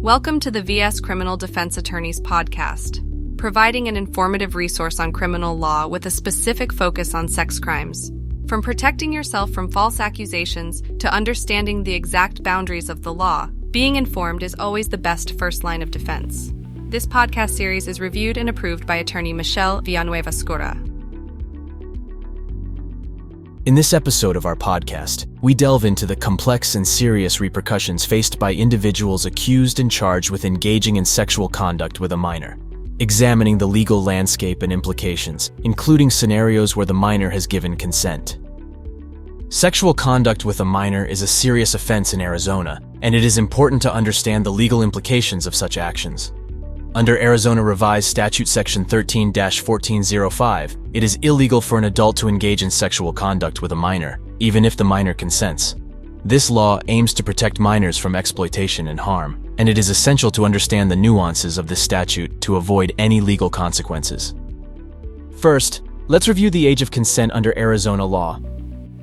Welcome to the VS Criminal Defense Attorneys podcast, providing an informative resource on criminal law with a specific focus on sex crimes. From protecting yourself from false accusations to understanding the exact boundaries of the law, being informed is always the best first line of defense. This podcast series is reviewed and approved by attorney Michelle Villanueva Scura. In this episode of our podcast, we delve into the complex and serious repercussions faced by individuals accused and charged with engaging in sexual conduct with a minor, examining the legal landscape and implications, including scenarios where the minor has given consent. Sexual conduct with a minor is a serious offense in Arizona, and it is important to understand the legal implications of such actions. Under Arizona Revised Statute Section 13-1405, it is illegal for an adult to engage in sexual conduct with a minor, even if the minor consents. This law aims to protect minors from exploitation and harm, and it is essential to understand the nuances of this statute to avoid any legal consequences. First, let's review the age of consent under Arizona law.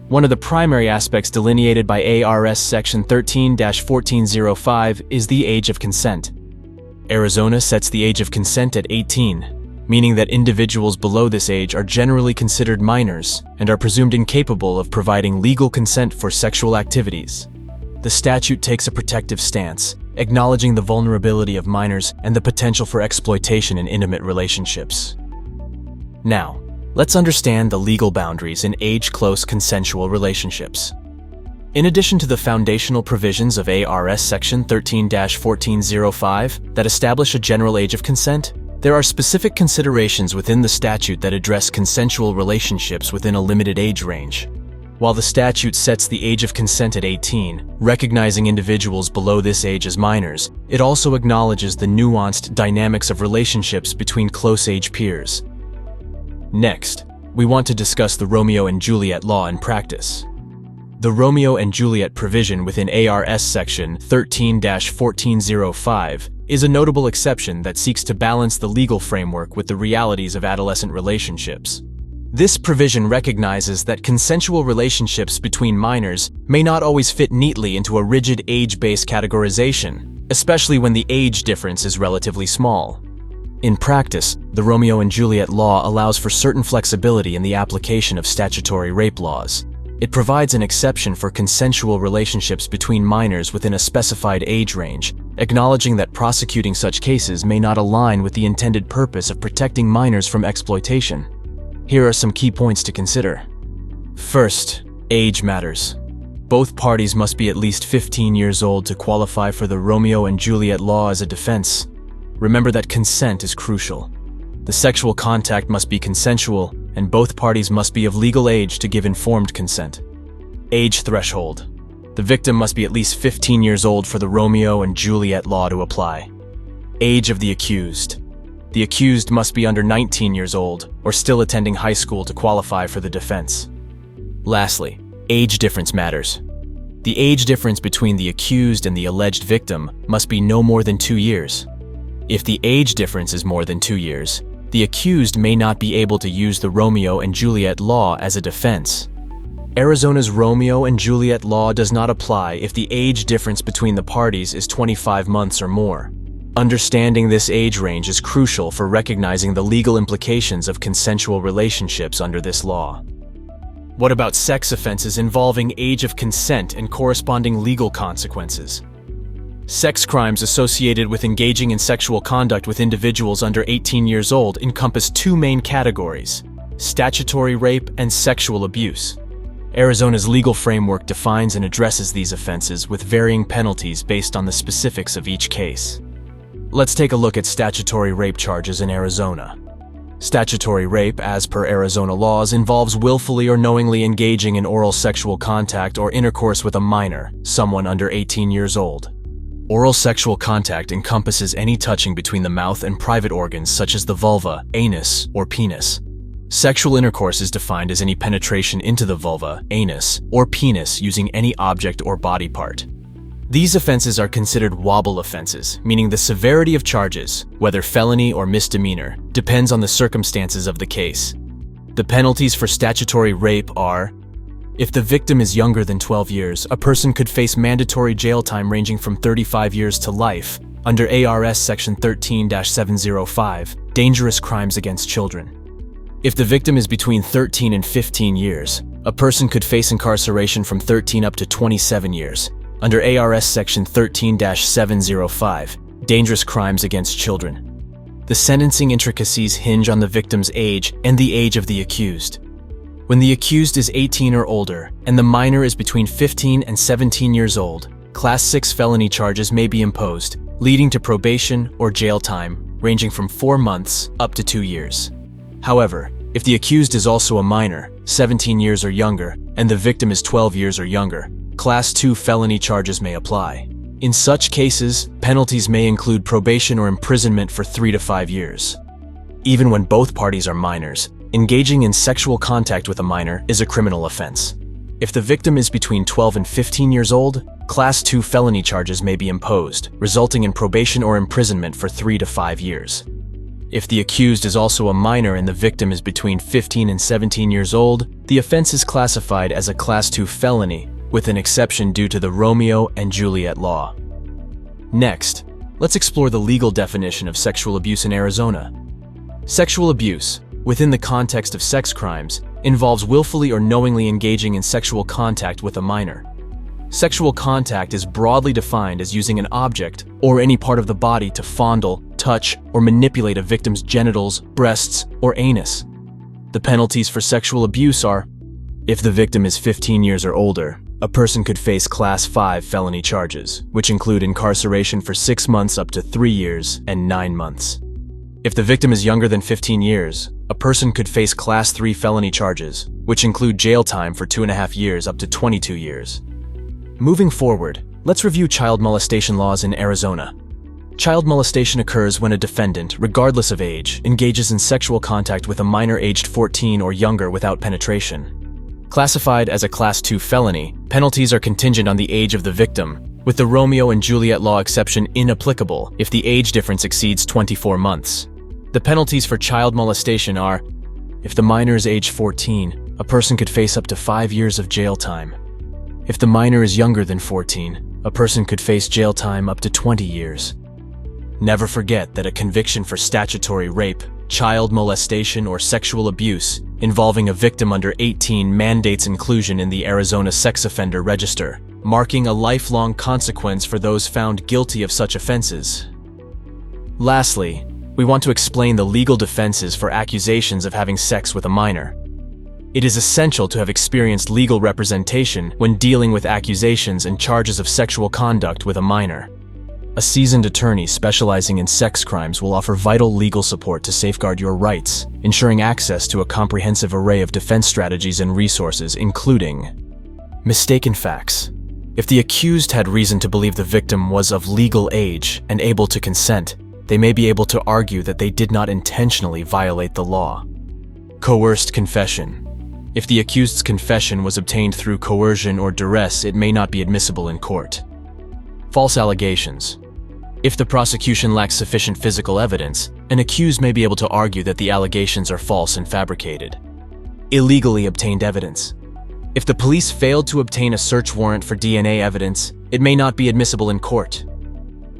One of the primary aspects delineated by ARS Section 13-1405 is the age of consent. Arizona sets the age of consent at 18, meaning that individuals below this age are generally considered minors and are presumed incapable of providing legal consent for sexual activities. The statute takes a protective stance, acknowledging the vulnerability of minors and the potential for exploitation in intimate relationships. Now, let's understand the legal boundaries in age-close consensual relationships. In addition to the foundational provisions of ARS Section 13-1405 that establish a general age of consent, there are specific considerations within the statute that address consensual relationships within a limited age range. While the statute sets the age of consent at 18, recognizing individuals below this age as minors, it also acknowledges the nuanced dynamics of relationships between close-age peers. Next, we want to discuss the Romeo and Juliet law in practice. The Romeo and Juliet provision within ARS Section 13-1405 is a notable exception that seeks to balance the legal framework with the realities of adolescent relationships. This provision recognizes that consensual relationships between minors may not always fit neatly into a rigid age-based categorization, especially when the age difference is relatively small. In practice, the Romeo and Juliet law allows for certain flexibility in the application of statutory rape laws. It provides an exception for consensual relationships between minors within a specified age range, acknowledging that prosecuting such cases may not align with the intended purpose of protecting minors from exploitation. Here are some key points to consider. First, age matters. Both parties must be at least 15 years old to qualify for the Romeo and Juliet law as a defense. Remember that consent is crucial. The sexual contact must be consensual, and both parties must be of legal age to give informed consent. Age threshold. The victim must be at least 15 years old for the Romeo and Juliet law to apply. Age of the accused. The accused must be under 19 years old or still attending high school to qualify for the defense. Lastly, age difference matters. The age difference between the accused and the alleged victim must be no more than 2 years. If the age difference is more than 2 years, the accused may not be able to use the Romeo and Juliet law as a defense. Arizona's Romeo and Juliet law does not apply if the age difference between the parties is 25 months or more. Understanding this age range is crucial for recognizing the legal implications of consensual relationships under this law. What about sex offenses involving age of consent and corresponding legal consequences? Sex crimes associated with engaging in sexual conduct with individuals under 18 years old encompass two main categories: statutory rape and sexual abuse. Arizona's legal framework defines and addresses these offenses with varying penalties based on the specifics of each case. Let's take a look at statutory rape charges in Arizona. Statutory rape, as per Arizona laws, involves willfully or knowingly engaging in oral sexual contact or intercourse with a minor, someone under 18 years old. Oral sexual contact encompasses any touching between the mouth and private organs such as the vulva, anus, or penis. Sexual intercourse is defined as any penetration into the vulva, anus, or penis using any object or body part. These offenses are considered wobble offenses, meaning the severity of charges, whether felony or misdemeanor, depends on the circumstances of the case. The penalties for statutory rape are: if the victim is younger than 12 years, a person could face mandatory jail time ranging from 35 years to life, under ARS Section 13-705, Dangerous Crimes Against Children. If the victim is between 13 and 15 years, a person could face incarceration from 13 up to 27 years, under ARS Section 13-705, Dangerous Crimes Against Children. The sentencing intricacies hinge on the victim's age and the age of the accused. When the accused is 18 or older, and the minor is between 15 and 17 years old, Class 6 felony charges may be imposed, leading to probation or jail time ranging from 4 months up to 2 years. However, if the accused is also a minor, 17 years or younger, and the victim is 12 years or younger, Class 2 felony charges may apply. In such cases, penalties may include probation or imprisonment for 3 to 5 years. Even when both parties are minors, engaging in sexual contact with a minor is a criminal offense. If the victim is between 12 and 15 years old, Class 2 felony charges may be imposed, resulting in probation or imprisonment for 3 to 5 years. If the accused is also a minor and the victim is between 15 and 17 years old, the offense is classified as a Class 2 felony, with an exception due to the Romeo and Juliet law. Next, let's explore the legal definition of sexual abuse in Arizona. Sexual abuse, within the context of sex crimes, involves willfully or knowingly engaging in sexual contact with a minor. Sexual contact is broadly defined as using an object or any part of the body to fondle, touch, or manipulate a victim's genitals, breasts, or anus. The penalties for sexual abuse are: if the victim is 15 years or older, a person could face Class 5 felony charges, which include incarceration for 6 months up to 3 years and 9 months. If the victim is younger than 15 years, a person could face Class 3 felony charges, which include jail time for 2.5 years up to 22 years. Moving forward, let's review child molestation laws in Arizona. Child molestation occurs when a defendant, regardless of age, engages in sexual contact with a minor aged 14 or younger without penetration. Classified as a Class 2 felony, penalties are contingent on the age of the victim, with the Romeo and Juliet law exception inapplicable if the age difference exceeds 24 months. The penalties for child molestation are: if the minor is age 14, a person could face up to 5 years of jail time. If the minor is younger than 14, a person could face jail time up to 20 years. Never forget that a conviction for statutory rape, child molestation, or sexual abuse involving a victim under 18 mandates inclusion in the Arizona Sex Offender Register, marking a lifelong consequence for those found guilty of such offenses. Lastly, we want to explain the legal defenses for accusations of having sex with a minor. It is essential to have experienced legal representation when dealing with accusations and charges of sexual conduct with a minor. A seasoned attorney specializing in sex crimes will offer vital legal support to safeguard your rights, ensuring access to a comprehensive array of defense strategies and resources, including mistaken facts. If the accused had reason to believe the victim was of legal age and able to consent, they may be able to argue that they did not intentionally violate the law. Coerced confession. If the accused's confession was obtained through coercion or duress, it may not be admissible in court. False allegations. If the prosecution lacks sufficient physical evidence, an accused may be able to argue that the allegations are false and fabricated. Illegally obtained evidence. If the police failed to obtain a search warrant for DNA evidence, it may not be admissible in court.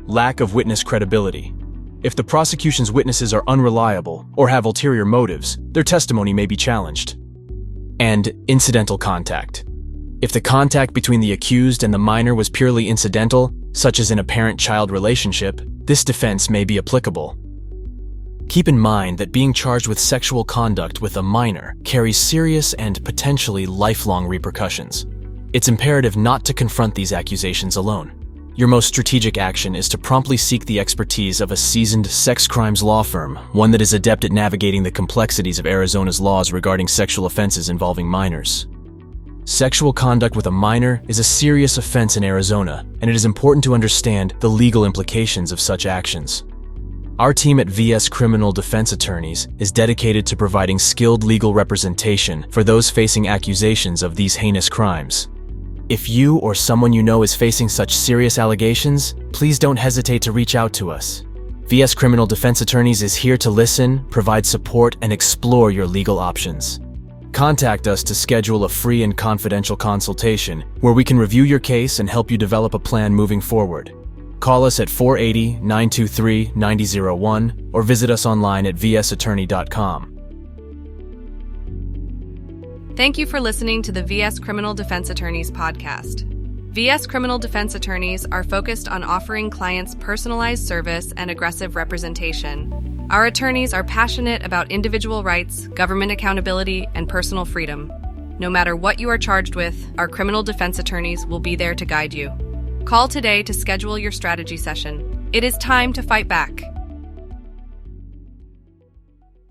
Lack of witness credibility. If the prosecution's witnesses are unreliable or have ulterior motives, their testimony may be challenged. And incidental contact. If the contact between the accused and the minor was purely incidental, such as in a parent-child relationship, this defense may be applicable. Keep in mind that being charged with sexual conduct with a minor carries serious and potentially lifelong repercussions. It's imperative not to confront these accusations alone. Your most strategic action is to promptly seek the expertise of a seasoned sex crimes law firm, one that is adept at navigating the complexities of Arizona's laws regarding sexual offenses involving minors. Sexual conduct with a minor is a serious offense in Arizona, and it is important to understand the legal implications of such actions. Our team at VS Criminal Defense Attorneys is dedicated to providing skilled legal representation for those facing accusations of these heinous crimes. If you or someone you know is facing such serious allegations, please don't hesitate to reach out to us. VS Criminal Defense Attorneys is here to listen, provide support, and explore your legal options. Contact us to schedule a free and confidential consultation where we can review your case and help you develop a plan moving forward. Call us at 480-923-9001 or visit us online at vsattorney.com. Thank you for listening to the VS Criminal Defense Attorneys podcast. VS Criminal Defense Attorneys are focused on offering clients personalized service and aggressive representation. Our attorneys are passionate about individual rights, government accountability, and personal freedom. No matter what you are charged with, our criminal defense attorneys will be there to guide you. Call today to schedule your strategy session. It is time to fight back.